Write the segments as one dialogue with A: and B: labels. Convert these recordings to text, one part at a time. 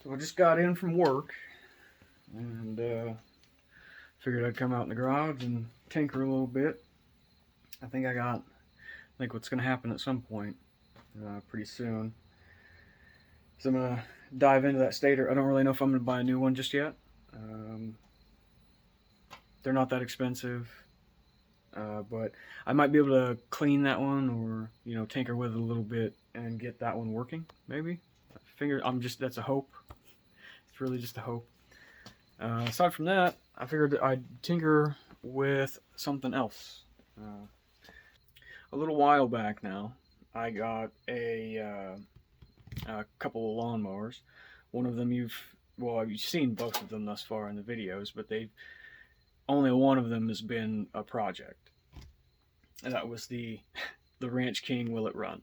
A: So I just got in from work and figured I'd come out in the garage and tinker a little bit. I think what's going to happen at some point pretty soon is I'm going to dive into that Stator. I don't really know if I'm going to buy a new one just yet. They're not that expensive, but I might be able to clean that one or, tinker with it a little bit and get that one working, maybe. That's a hope. It's really just a hope. Aside from that, I figured I'd tinker with something else. A little while back now, I got a couple of lawnmowers. One of them you've seen both of them thus far in the videos, but only one of them has been a project. And that was the Ranch King Will It Run.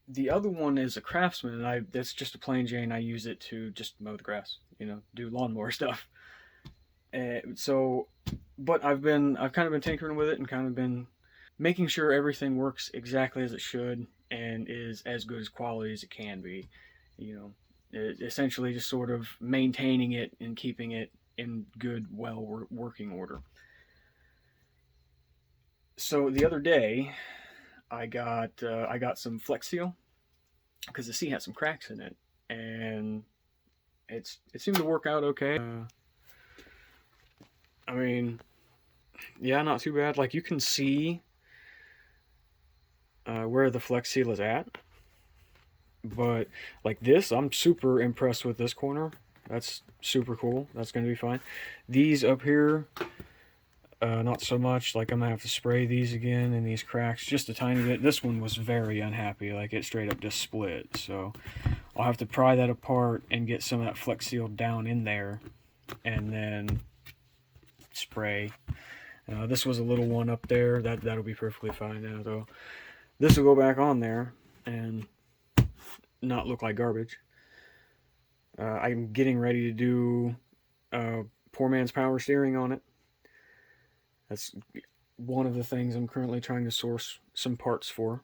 A: The other one is a Craftsman, and that's just a plain Jane. I use it to just mow the grass, do lawnmower stuff. But I've kind of been tinkering with it and kind of been making sure everything works exactly as it should and is as good as quality as it can be. Essentially just sort of maintaining it and keeping it in good, working order. So the other day, I got some Flex Seal because the seat had some cracks in it, and it seemed to work out okay. I mean, yeah, not too bad. Like, you can see where the Flex Seal is at, but like this, I'm super impressed with this corner. That's super cool. That's gonna be fine. These up here, not so much. Like, I'm gonna have to spray these again, and these cracks just a tiny bit. This one was very unhappy. Like, it straight up just split. So I'll have to pry that apart and get some of that Flex Seal down in there, and then spray. This was a little one up there. That'll be perfectly fine now, though. This will go back on there and not look like garbage. I'm getting ready to do poor man's power steering on it. That's one of the things I'm currently trying to source some parts for.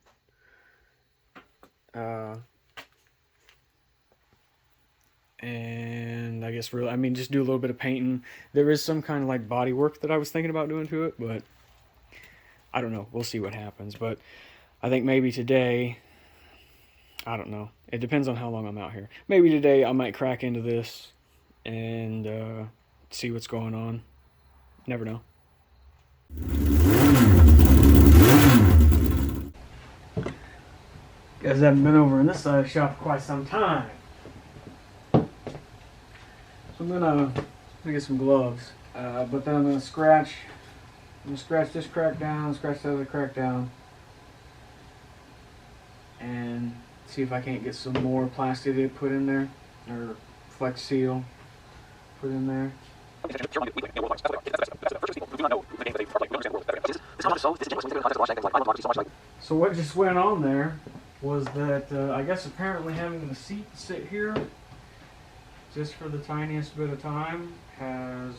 A: And I guess just do a little bit of painting. There is some kind of like body work that I was thinking about doing to it, but I don't know. We'll see what happens. But I think maybe today, I don't know. It depends on how long I'm out here. Maybe today I might crack into this and see what's going on. Never know. Guys haven't been over on this side of the shop for quite some time. So I'm gonna get some gloves, but then I'm gonna scratch this crack down, scratch the other crack down, and see if I can't get some more plastic to put in there, or Flex Seal put in there. So what just went on there was that I guess apparently having the seat sit here just for the tiniest bit of time has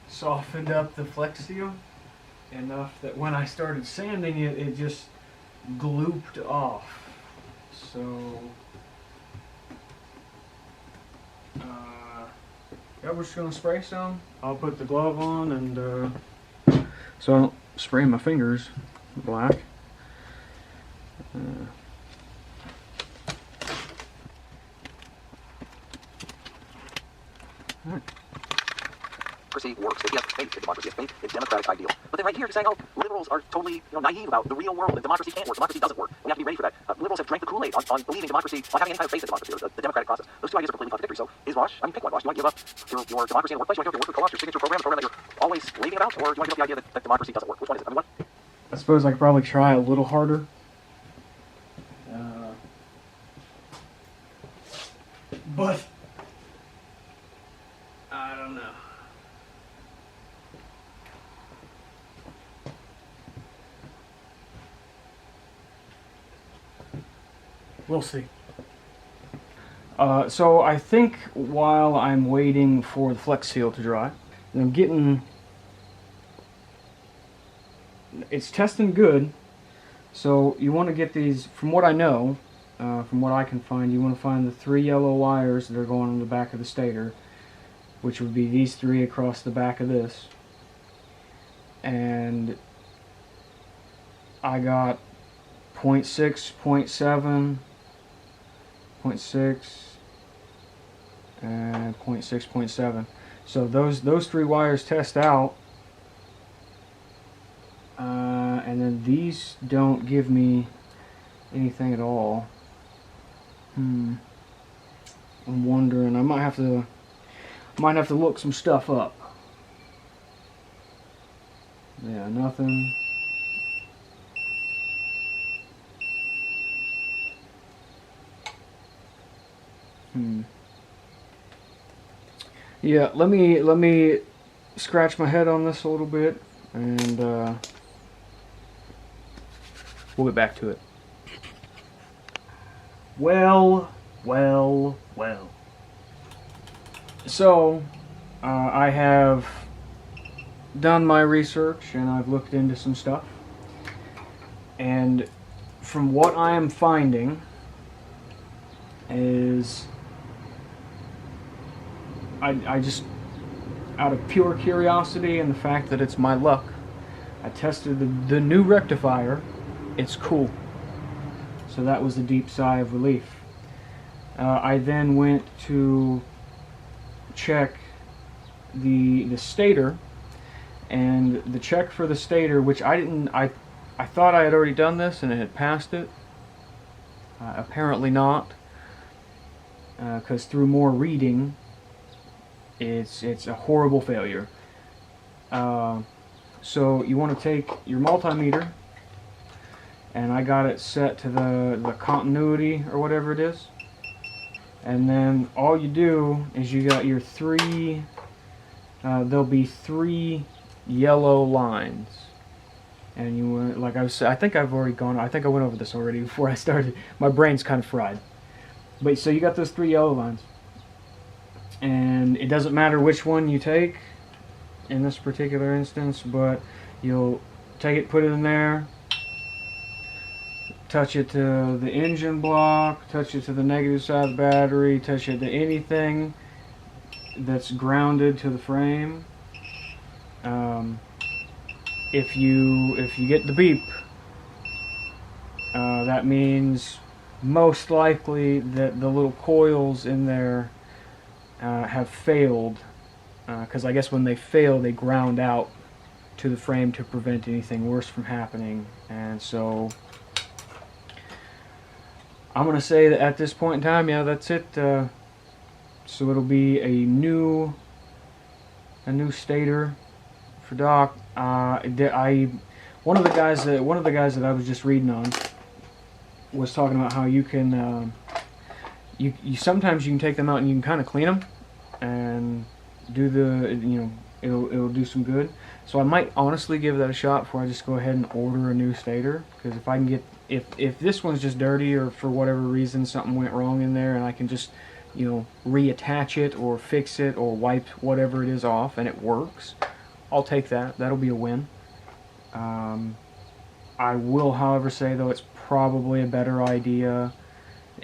A: softened up the Flex Seal enough that when I started sanding it, it just glooped off. So yeah, we're just gonna spray some. I'll put the glove on, and so I don't spray my fingers black. Alright.
B: Democracy works. Yes, maybe democracy is fake. It's democratic ideal. But then right here, you're saying, oh, liberals are totally naive about the real world, and democracy can't work. Democracy doesn't work. We have to be ready for that. Liberals have drank the Kool-Aid on believing democracy, on having any kind of faith in democracy, or the democratic process. Those two ideas are completely contradictory. So is Wash, pick one, Wash. You want to give up your democracy in the workplace? You want to give up your work co-op, your signature program, a program that you're always raving about? Or do you want to give up the idea that democracy doesn't work? Which one is it?
A: I suppose I could probably try a little harder. But I don't know. We'll see. So I think while I'm waiting for the Flex Seal to dry, and it's testing good. So you want to get these, from what I know, from what I can find, you want to find the 3 yellow wires that are going on the back of the stator, which would be these 3 across the back of this. And I got 0.6, 0.7, 0.6, and 0.6, 0.7. So those 3 wires test out, and then these don't give me anything at all. I'm wondering. I might have to look some stuff up. Yeah, nothing. Yeah, let me scratch my head on this a little bit, and we'll get back to it. Well. So, I have done my research and I've looked into some stuff. And from what I am finding is, I just, out of pure curiosity and the fact that it's my luck, I tested the new rectifier. It's cool. So that was a deep sigh of relief. I then went to check the stator, and the check for the stator, which I thought I had already done this and it had passed it. Apparently not, because through more reading, it's a horrible failure. So you want to take your multimeter, and I got it set to the continuity or whatever it is. And then all you do is you got your 3, there'll be 3 yellow lines. And you want, like I think I've already gone, I think I went over this already before I started. My brain's kind of fried. But so you got those 3 yellow lines. And it doesn't matter which one you take in this particular instance, but you'll take it, put it in there, touch it to the engine block, touch it to the negative side of the battery, touch it to anything that's grounded to the frame. If you get the beep, that means most likely that the little coils in there have failed, because I guess when they fail, they ground out to the frame to prevent anything worse from happening. And so I'm going to say that at this point in time, yeah, that's it. So it'll be a new stator for Dohc. One of the guys that I was just reading on was talking about how you can you sometimes you can take them out and you can kind of clean them and do it'll do some good. So I might honestly give that a shot before I just go ahead and order a new stator, because if I can get if this one's just dirty or for whatever reason something went wrong in there and I can just reattach it or fix it or wipe whatever it is off and it works, I'll take that. That'll be a win. I will, however, say though it's probably a better idea,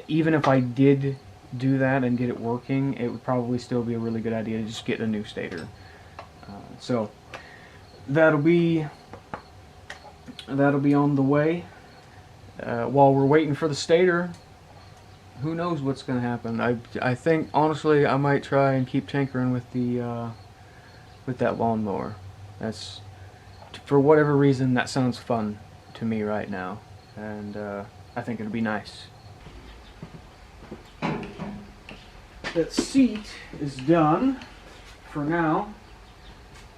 A: even if I did do that and get it working, it would probably still be a really good idea to just get a new stator. So that'll be on the way. While we're waiting for the stator, who knows what's going to happen. I think honestly I might try and keep tinkering with that lawnmower. That's, for whatever reason, that sounds fun to me right now, and I think it'll be nice. That seat is done for now.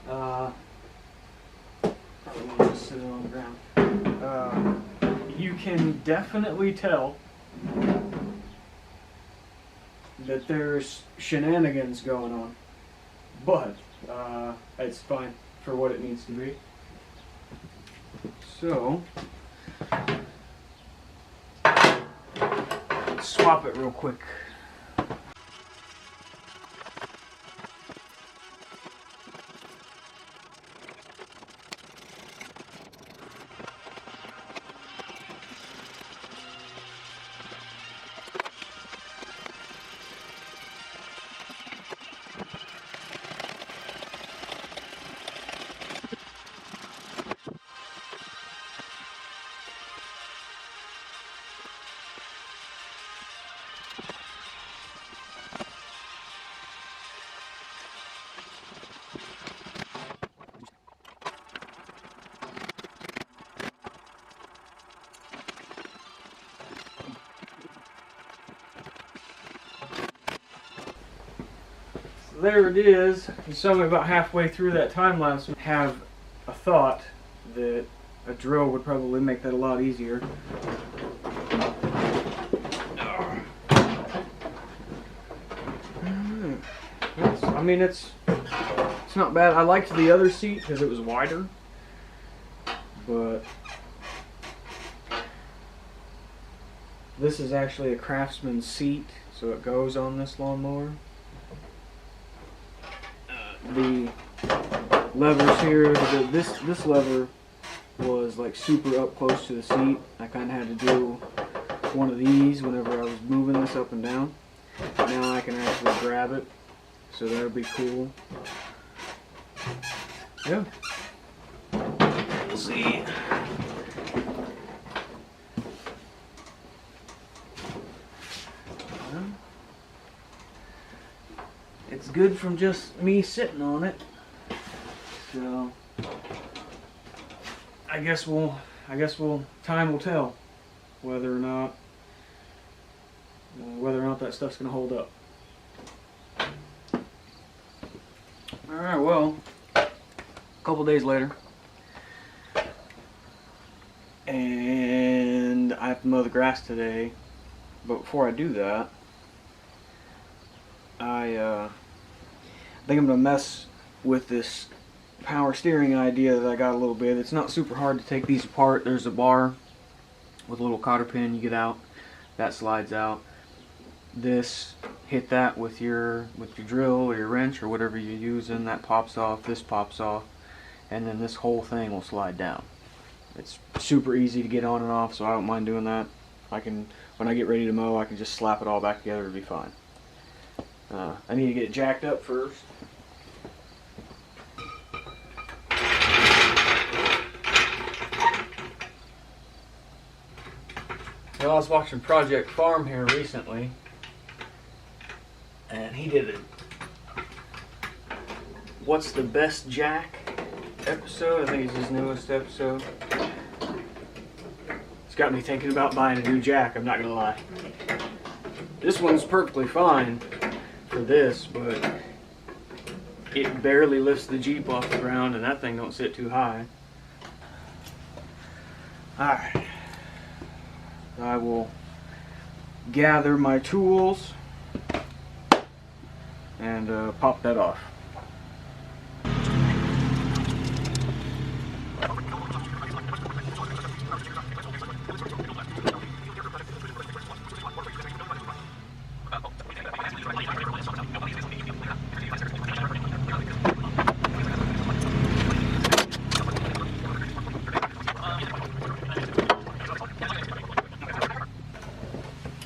A: Probably want to just sit it on the ground. You can definitely tell that there's shenanigans going on, but it's fine for what it needs to be. So let's swap it real quick. there it is. You saw me about halfway through that time lapse. Have a thought that a drill would probably make that a lot easier. I mean, it's not bad. I liked the other seat because it was wider, but this is actually a craftsman seat, so it goes on this lawnmower. The levers here, this lever was like super up close to the seat. I kind of had to do one of these whenever I was moving this up and down. Now I can actually grab it, so that'll be cool. Yeah. We'll see. It's good from just me sitting on it. So I guess time will tell whether or not that stuff's gonna hold up. Alright, well, a couple days later, and I have to mow the grass today, but before I do that, I think I'm gonna mess with this power steering idea that I got a little bit. It's not super hard to take these apart. There's a bar with a little cotter pin you get out, that slides out. This, hit that with your drill or your wrench or whatever you're using, that pops off, this pops off, and then this whole thing will slide down. It's super easy to get on and off, so I don't mind doing that. When I get ready to mow, I can just slap it all back together, it'll be fine. I need to get it jacked up first. Well, I was watching Project Farm here recently, and he did a "What's the Best Jack" episode. I think it's his newest episode. It's got me thinking about buying a new jack, I'm not gonna lie. This one's perfectly fine for this, but it barely lifts the Jeep off the ground, and that thing don't sit too high. Alright. I will gather my tools and pop that off.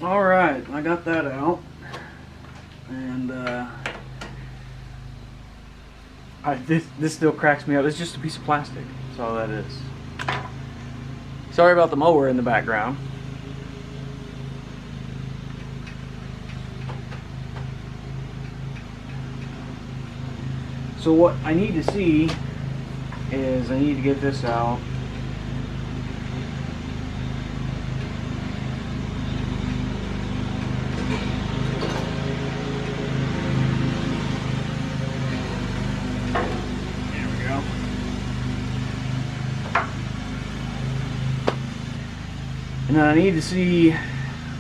A: Alright, I got that out, and this still cracks me up. It's just a piece of plastic, that's all that is. Sorry about the mower in the background. So what I need to see is I need to get this out. And then I need to see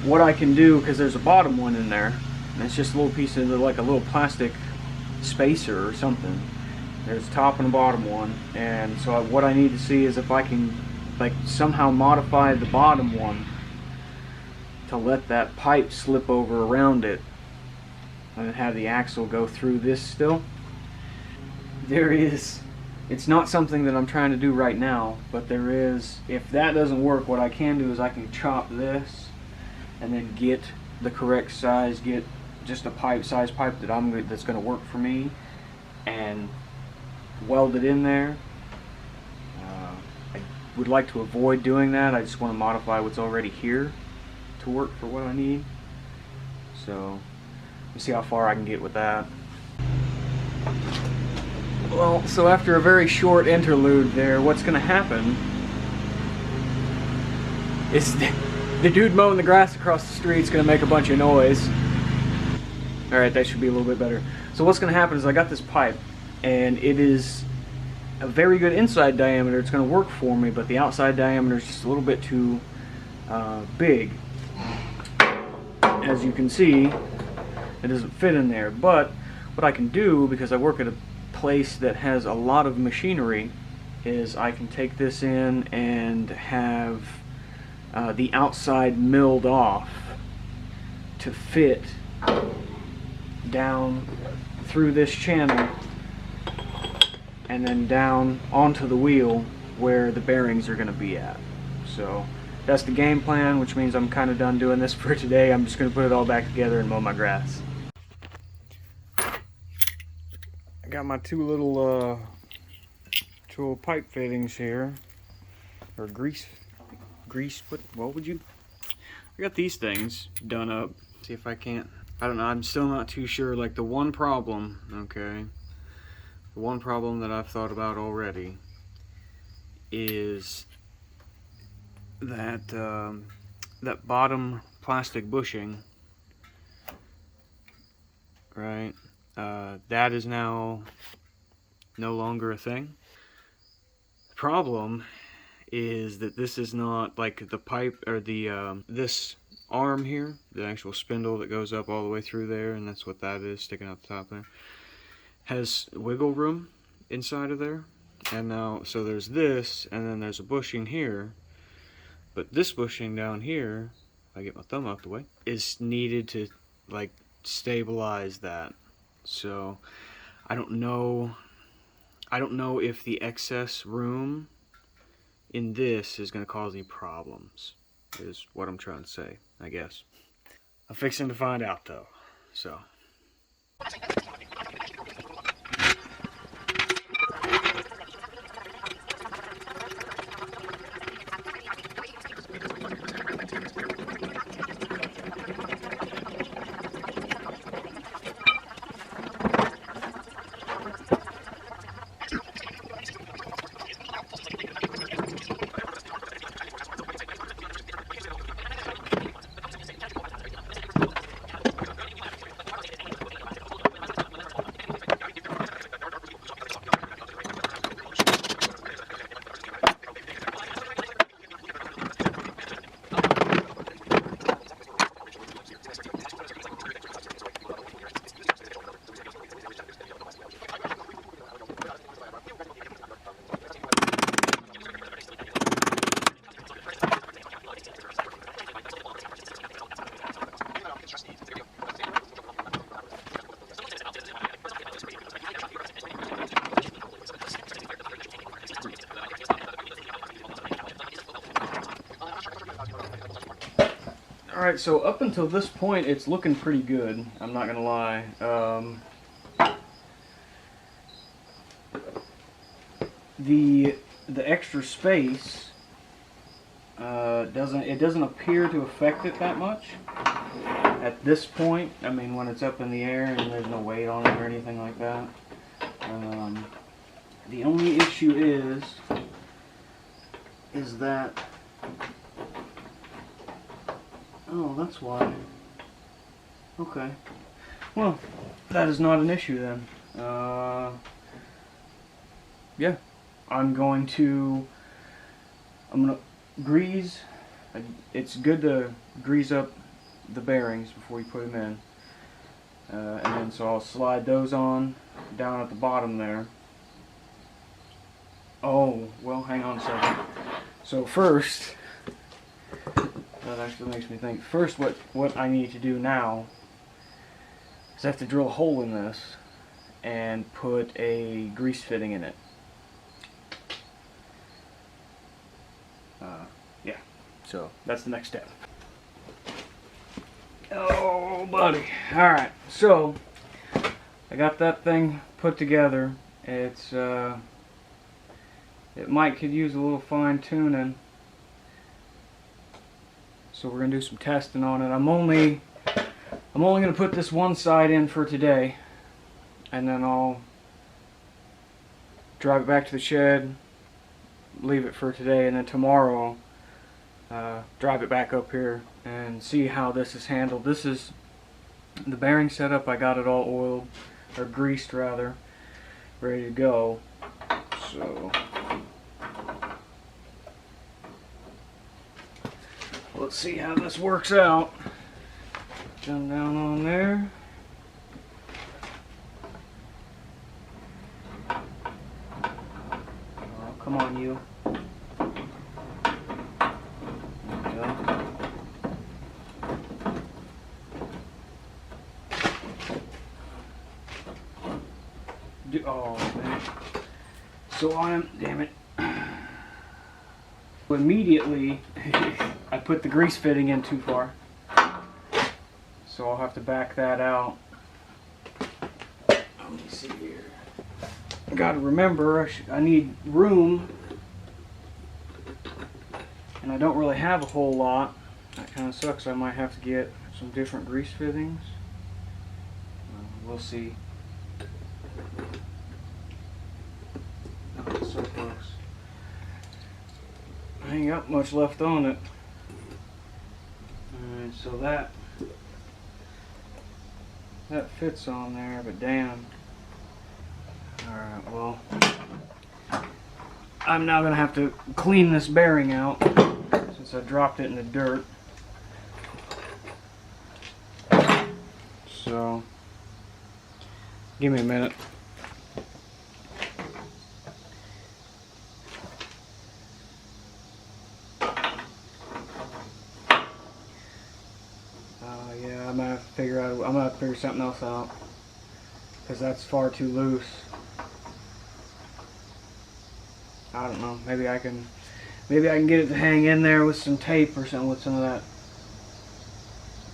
A: what I can do, because there's a bottom one in there, and it's just a little piece of like a little plastic spacer or something. There's a top and a bottom one, and so what I need to see is if I can like somehow modify the bottom one to let that pipe slip over around it and have the axle go through this still. There is, it's not something that I'm trying to do right now, but there is, if that doesn't work, what I can do is I can chop this and then get the correct size, get just a size pipe that's going to work for me, and weld it in there. I would like to avoid doing that. I just want to modify what's already here to work for what I need. So let's see how far I can get with that. Well, so after a very short interlude there, what's going to happen is the dude mowing the grass across the street is going to make a bunch of noise. Alright, that should be a little bit better. So what's going to happen is I got this pipe, and it is a very good inside diameter. It's going to work for me, but the outside diameter is just a little bit too big. As you can see, it doesn't fit in there. But what I can do, because I work at a place that has a lot of machinery, is I can take this in and have the outside milled off to fit down through this channel and then down onto the wheel where the bearings are going to be at. So that's the game plan, which means I'm kind of done doing this for today. I'm just going to put it all back together and mow my grass. I got my two little pipe fittings here, or grease. What would you? I got these things done up. See if I can't. I don't know. I'm still not too sure. Like the one problem, okay. The one problem that I've thought about already is that that bottom plastic bushing, right? That is now no longer a thing. The problem is that this is not like the pipe or the this arm here, the actual spindle that goes up all the way through there, and that's what that is sticking out the top there, has wiggle room inside of there. And now, so there's this, and then there's a bushing here, but this bushing down here, if I get my thumb out the way, is needed to like stabilize that. So I don't know if the excess room in this is going to cause any problems, is what I'm trying to say, I guess. I'm fixing to find out though, so. Alright, so up until this point it's looking pretty good, I'm not gonna lie. The extra space doesn't appear to affect it that much at this point. I mean, when it's up in the air and there's no weight on it or anything like that. The only issue is that, oh, that's why. Okay. Well, that is not an issue then. Yeah. I'm gonna grease. It's good to grease up the bearings before you put them in. And then so I'll slide those on down at the bottom there. Oh, well, hang on a second. So first, that actually makes me think. First, what I need to do now is I have to drill a hole in this and put a grease fitting in it. Yeah, so that's the next step. Oh, buddy. Alright, so I got that thing put together. It could use a little fine tuning. So we're gonna do some testing on it. I'm only gonna put this one side in for today, and then I'll drive it back to the shed, leave it for today, and then tomorrow drive it back up here and see how this is handled. This is the bearing setup. I got it all oiled. or greased rather, ready to go. So let's see how this works out. Jump down on there. Oh, come on, you. There we go. Oh, man. So damn it. Immediately, I put the grease fitting in too far. So I'll have to back that out. Let me see here. I gotta remember, I need room. And I don't really have a whole lot. That kind of sucks. I might have to get some different grease fittings. We'll see. Oh, it's so close. I ain't got much left on it. Alright, so that fits on there, but damn. Alright, well, I'm now gonna have to clean this bearing out since I dropped it in the dirt. So give me a minute. Yeah, I'm gonna have to figure something else out because that's far too loose. I don't know. Maybe I can get it to hang in there with some tape or something, with some of that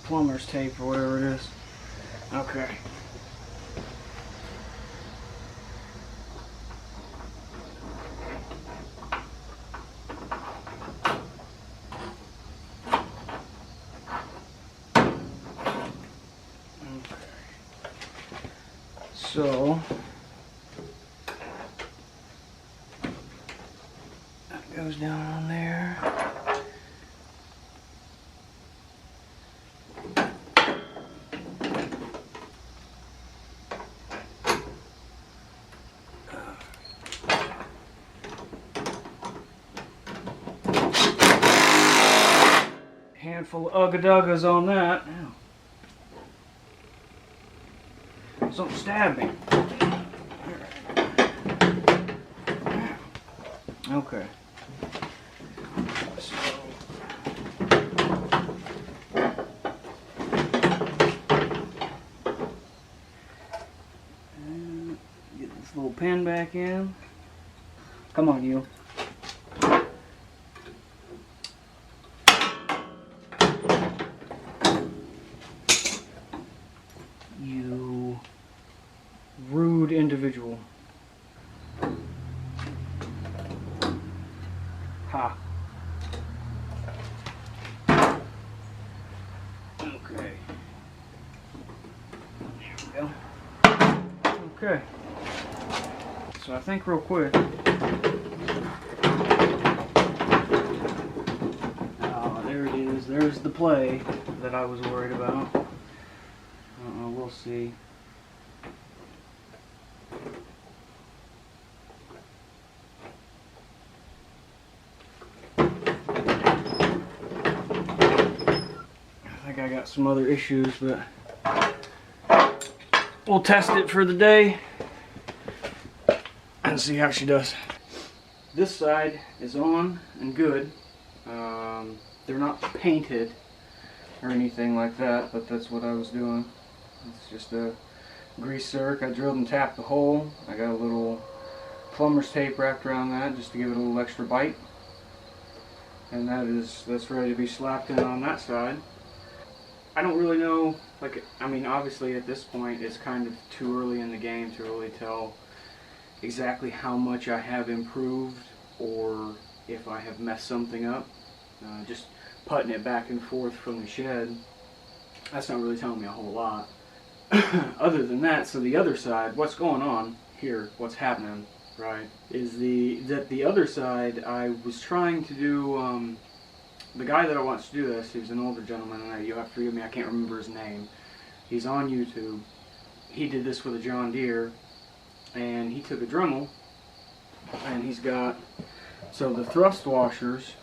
A: plumber's tape or whatever it is. Okay. So that goes down on there. Handful of ugga-duggas on that. Ow. Something stabbed me. Okay. So, get this little pin back in. Come on, you. You rude individual. Ha. Okay. There we go. Okay. So I think real quick. There it is. There's the play that I was worried about. We'll see. I think I got some other issues, but we'll test it for the day and see how she does. This side is on and good. They're not painted or anything like that, but that's what I was doing. It's just a grease zerk. I drilled and tapped the hole. I got a little plumber's tape wrapped around that just to give it a little extra bite. And that's ready to be slapped in on that side. I don't really know, I mean, obviously at this point it's kind of too early in the game to really tell exactly how much I have improved or if I have messed something up. Just putting it back and forth from the shed, that's not really telling me a whole lot. Other than that, so the other side, what's going on here, what's happening, right, is that the other side, I was trying to do, the guy that I want to do this, he's an older gentleman, and you'll have to forgive me, I can't remember his name. He's on YouTube. he did this with a John Deere, and he took a Dremel, and he's got, so the thrust washers,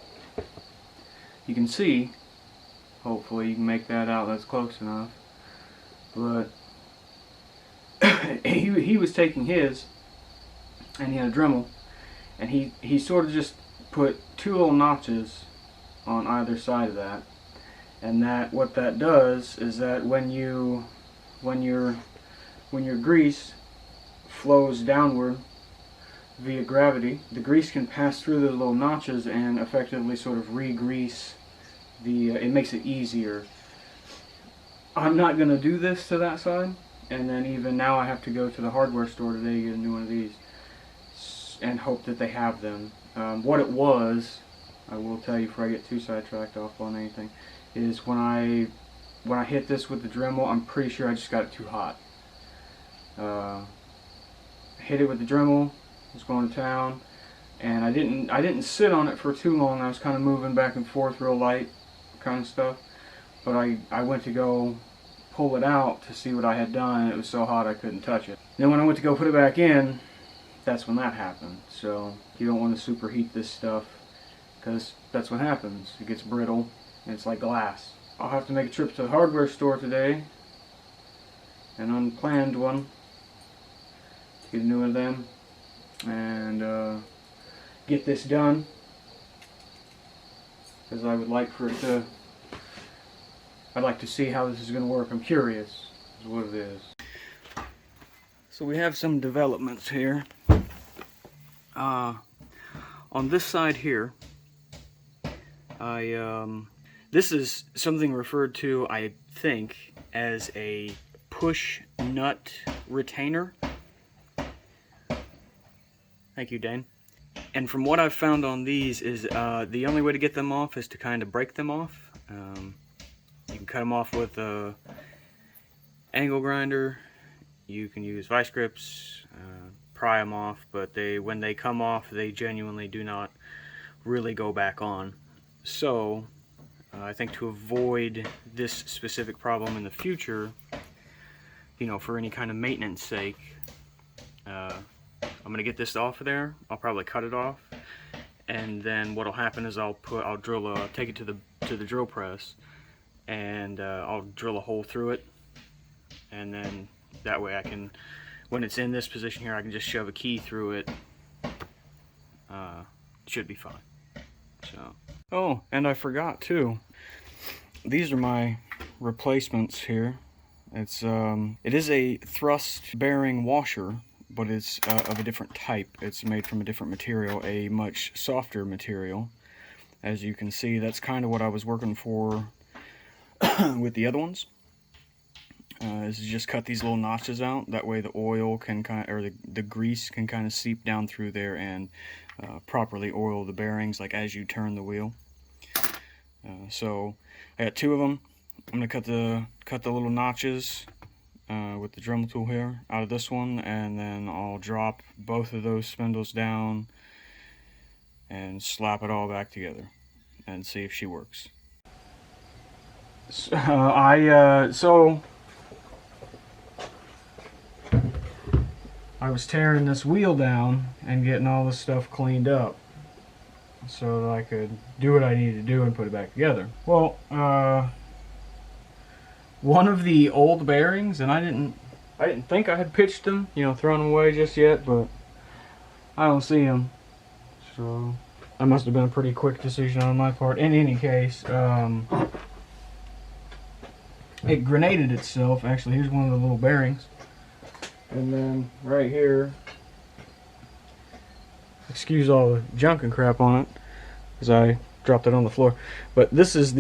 A: you can see, hopefully you can make that out, that's close enough, but he was taking his, and he had a Dremel, and he sort of just put two little notches on either side of that, and that what that does is that when your grease flows downward via gravity, the grease can pass through the little notches and effectively sort of re-grease the, it makes it easier. I'm not going to do this to that side, and then even now I have to go to the hardware store today to get a new one of these and hope that they have them. What it was, I will tell you before I get too sidetracked off on anything, is when I hit this with the Dremel, I'm pretty sure I just got it too hot. Hit it with the Dremel, was going to town, and I didn't sit on it for too long. I was kind of moving back and forth real light kind of stuff, but I went to go pull it out to see what I had done, and it was so hot I couldn't touch it. Then when I went to go put it back in, that's when that happened. So you don't want to superheat this stuff, because that's what happens. It gets brittle and it's like glass. I'll have to make a trip to the hardware store today, an unplanned one, get a new one of them, and get this done, because I would like for it to, I'd like to see how this is going to work. I'm curious is what it is. So we have some developments here. On this side here, this is something referred to, I think, as a push nut retainer. Thank you, Dane. And from what I've found on these is the only way to get them off is to kind of break them off. You can cut them off with a angle grinder. You can use vice grips, pry them off, but when they come off, they genuinely do not really go back on. So I think to avoid this specific problem in the future, you know, for any kind of maintenance sake, I'm gonna get this off of there. I'll probably cut it off, and then what'll happen is I'll take it to the drill press, and I'll drill a hole through it, and then that way I can, when it's in this position here, I can just shove a key through it. Should be fine. So, oh, and I forgot too. These are my replacements here. It is a thrust bearing washer, but it's of a different type. It's made from a different material, a much softer material. As you can see, that's kind of what I was working for with the other ones. Is just cut these little notches out. That way the oil can the grease can kind of seep down through there and properly oil the bearings, like as you turn the wheel. So I got two of them. I'm gonna cut the little notches with the Dremel tool here out of this one, and then I'll drop both of those spindles down and slap it all back together and see if she works. So I was tearing this wheel down and getting all this stuff cleaned up so that I could do what I needed to do and put it back together. Well, one of the old bearings, and I didn't think I had pitched them, you know, thrown them away just yet, but I don't see them. So that must have been a pretty quick decision on my part. In any case, it grenaded itself. Actually, here's one of the little bearings. And then right here, excuse all the junk and crap on it, because I dropped it on the floor. But this is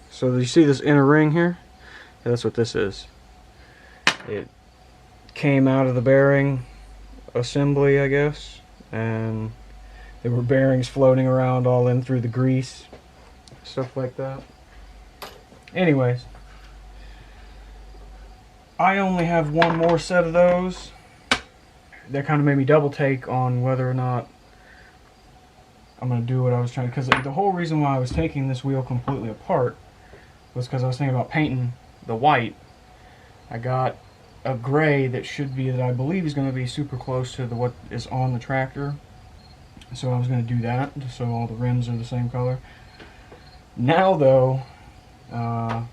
A: so you see this inner ring here? Yeah, that's what this is. It came out of the bearing assembly, I guess, and there were bearings floating around all in through the grease, stuff like that. Anyways, I only have one more set of those. That kind of made me double take on whether or not I'm going to do what I was trying to, because the whole reason why I was taking this wheel completely apart was because I was thinking about painting the white. I got a gray that should be, that I believe is going to be super close to what is on the tractor. So I was going to do that, just so all the rims are the same color. Now though, I'm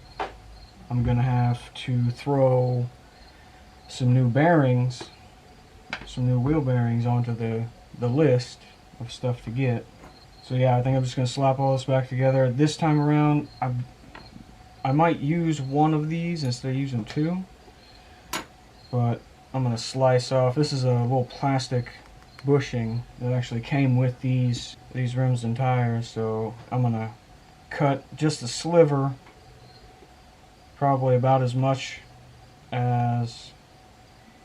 A: going to have to throw some new bearings, some new wheel bearings onto the list of stuff to get. So yeah, I think I'm just going to slap all this back together. This time around, I might use one of these instead of using two. But I'm going to slice off. This is a little plastic bushing that actually came with these rims and tires. So I'm going to cut just a sliver, probably about as much as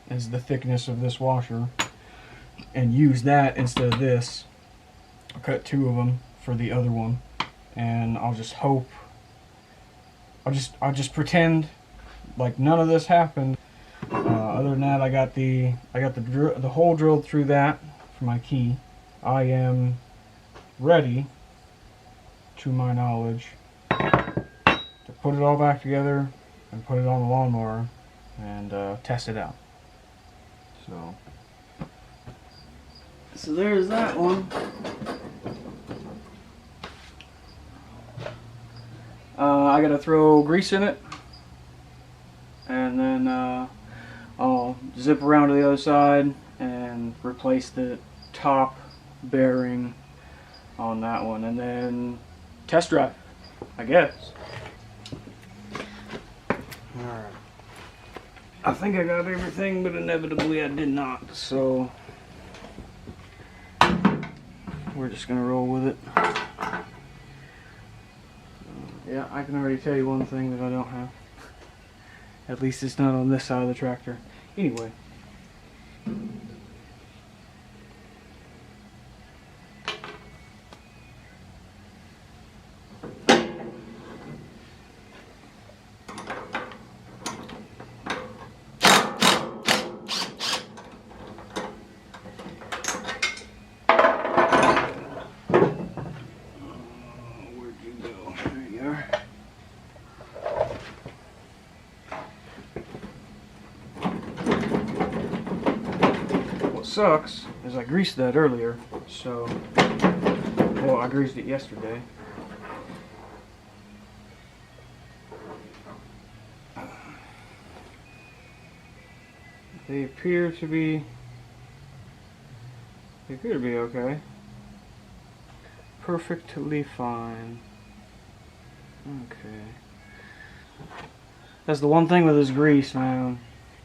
A: the thickness of this washer, and use that instead of this. I'll cut two of them for the other one, and I'll just hope, I'll just pretend like none of this happened. Other than that, I got the hole drilled through that for my key. I am ready, to my knowledge, to put it all back together and put it on the lawnmower and test it out. So there's that one. I gotta throw grease in it, and then I'll zip around to the other side and replace the top bearing on that one, and then test drive, I guess. Alright. I think I got everything, but inevitably I did not, so we're just gonna roll with it. Yeah, I can already tell you one thing that I don't have. At least it's not on this side of the tractor. Anyway. Sucks is I greased that earlier, so well, I greased it yesterday. They appear to be okay. Perfectly fine. Okay. That's the one thing with this grease, man.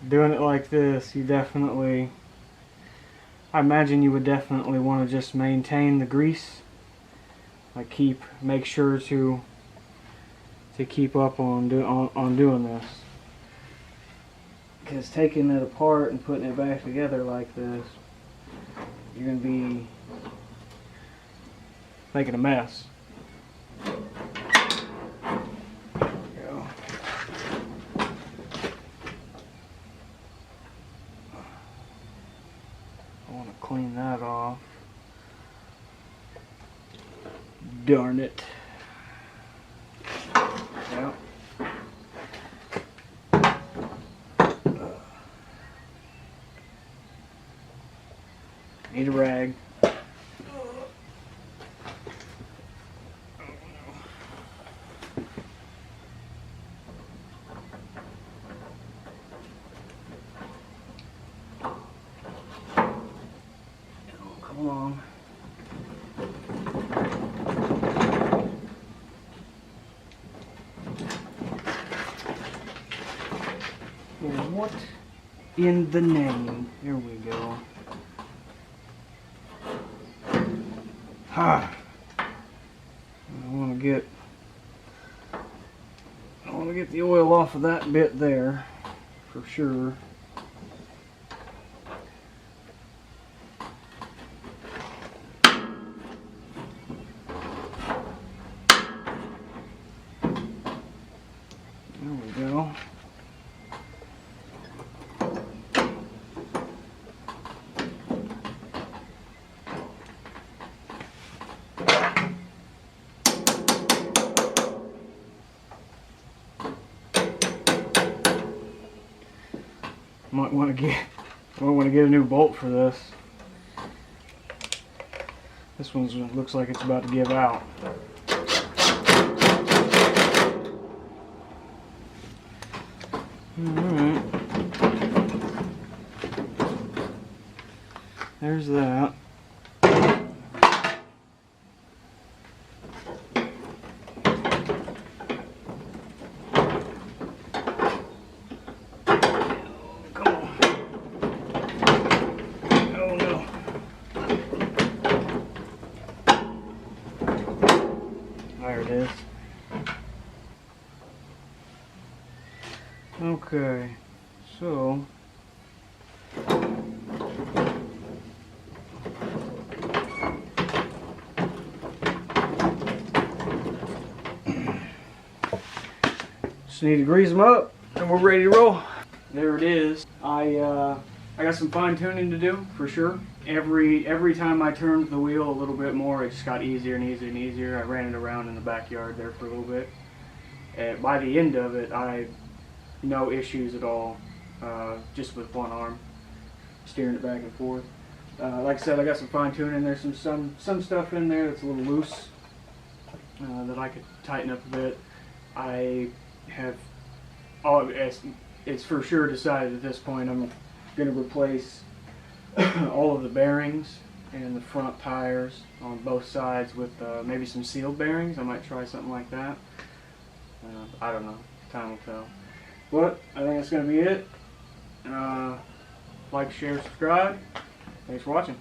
A: Doing it like this, you definitely, I imagine you would definitely want to just maintain the grease. Like make sure to keep up on doing this. Because taking it apart and putting it back together like this, you're going to be making a mess. There we go. I want to clean that off. Darn it. Yep. Need a rag. Come along. What in the name? Here we go. I want to get the oil off of that bit there for sure. There we go. Might want to get a new bolt for this. This one looks like it's about to give out. Alright. There's that. There it is. Okay, so just need to grease them up and we're ready to roll. There it is. I got some fine tuning to do for sure. Every time I turned the wheel a little bit more, it just got easier and easier and easier. I ran it around in the backyard there for a little bit. By the end of it, no issues at all, just with one arm, steering it back and forth. Like I said, I got some fine tuning. There's some stuff in there that's a little loose that I could tighten up a bit. I have, it's for sure decided at this point I'm going to replace all of the bearings and the front tires on both sides with maybe some sealed bearings. I might try something like that. I don't know. Time will tell. But I think that's going to be it. Like, share, subscribe. Thanks for watching.